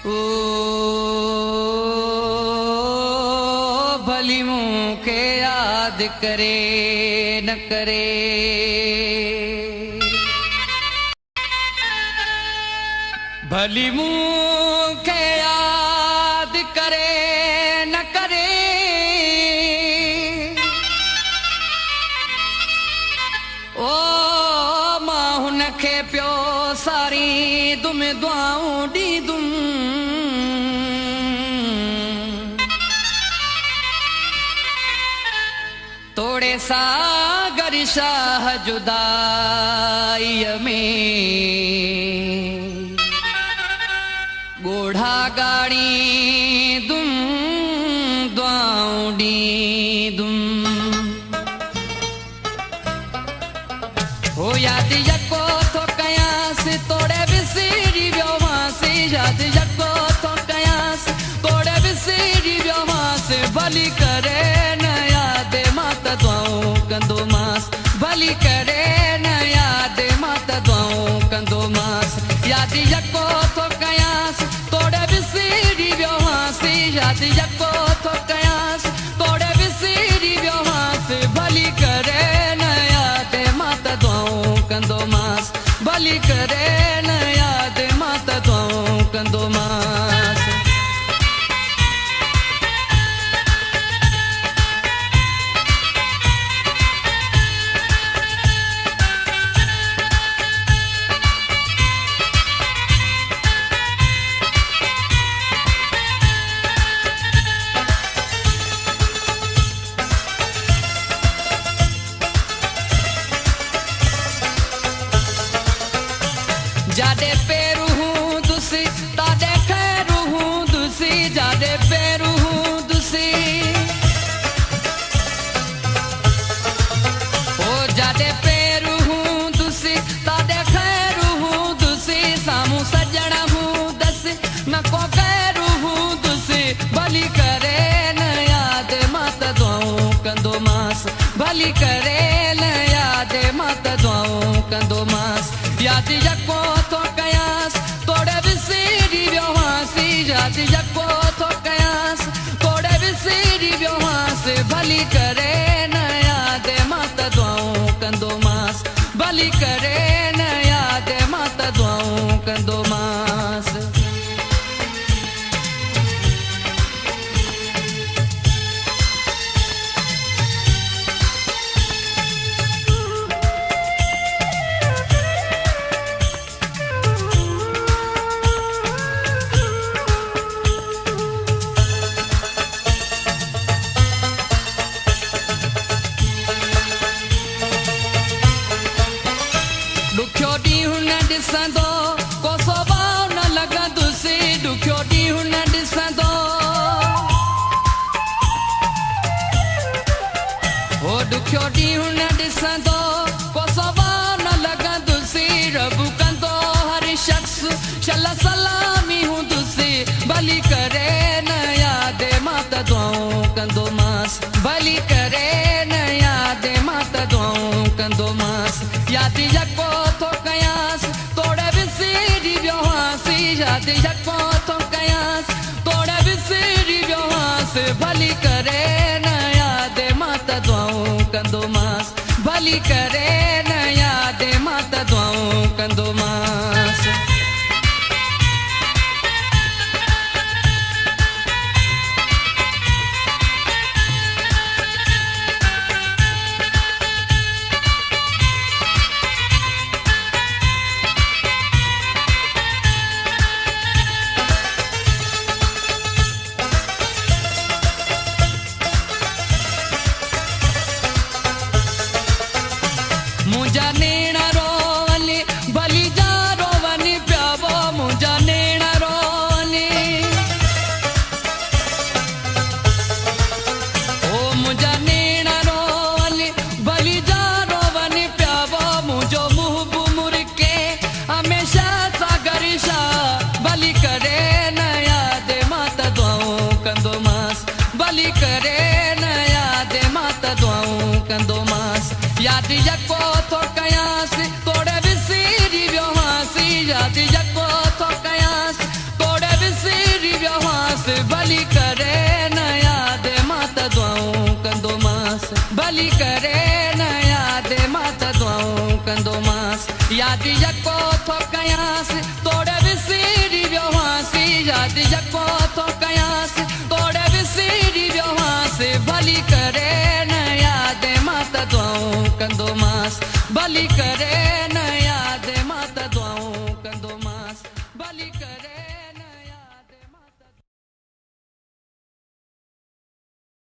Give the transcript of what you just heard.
ओ भली मुँह के याद करे न करे, भली मुँह के याद करे न करे, ओ मां हुन खे पियो सारी दुम दुआऊं ॾींदुम, तोड़े सागर शाह जुदाईअ में गोढ़ा गाड़ी दुम दुआऊं ॾींदुम, हो यादि यको थो कयांसि तोड़े विसिरी वियो मांसि, यादि यको थो कयांसि तोड़े विसिरी वियो मांसि, भली करे न यादि मां त दुआऊं कंदो मांस, भली करे न यादि मां त दुआऊं कंदो मांस, यादि यको थो कयांसि तोड़े विसिरी वियो मांसि, यादि यको थो कयांसि तोड़े विसिरी वियो मांसि, भली करे न यादि मां त दुआऊं कंदो मांस, भली करे न यादि मां त दुआऊं कंदो मांस। जादे पेरू हूँ दुसी तादे खैरू हूँ दुसी, जादे पेरू हूँ दुसी, ओ जादे पेरू हूँ दुसी तादे खैरू हूँ दुसी, सामू सजण हूँ दसी न को गैरू हूँ दुसी, भली करे न यादि मां त दुआऊं कंदो मांस, भली करे न यादि मां त दुआऊं कंदो मांस, यादि यको थो कयांसि तोड़े विसिरी वियो मांसि, यादि यको थो कयांसि तोड़े विसिरी वियो मांसि, भली करे न यादि मां त दुआऊं कंदो मांस, भली करे न यादि मां त दुआऊं कंदो मांस। ॾुखियो ॾींहुं न ॾिसंदो को स्वभाव न लॻंदुसि, ॾुखियो ॾींहुं न ॾिसंदो, हो ॾुखियो ॾींहुं न ॾिसंदो को स्वभाव न लॻंदुसि, रब कंदो हर शख़्स छल सलामी हूंदुसि, भली करे न यादि मां त दुआऊं कंदो मांस, भली करे न यादि मां त दुआऊं कंदो मांस, यादि यको थो कयांसि तोड़े विसिरी वियो मांसि, यादि यको थो कयांसि तोड़े विसिरी वियो मांसि, भली करे न यादि मां त दुआऊं कंदो मांस, भली करे न यादि मां त दुआऊं कंदो मांस। मुंहिंजा नेण रोवनि भली जा रोवनि पिया वो, मुंहिंजा नेण रोवनि, ओ मुंहिंजा नेण रोवनि भली जा रोवनि पिया वो, मुंहिंजो मुंहुं मुरके हमेशा सागर शाह, भली करे न यादि मां त दुआऊं कंदो मांस, भली करे न यादि मां त दुआऊं कंदो मांस, यादि यको थो कयांसि तोड़े विसिरी वियो मांसि, यादि यको थो कयांसि तोड़े विसिरी कंदो मास याद यको थो कयास तोड़े विसिरी वियो हासी याद यको थो कयास तोड़े विसिरी वियो हासी भली करे न याद मां त दुआऊं कंदो मास भली करे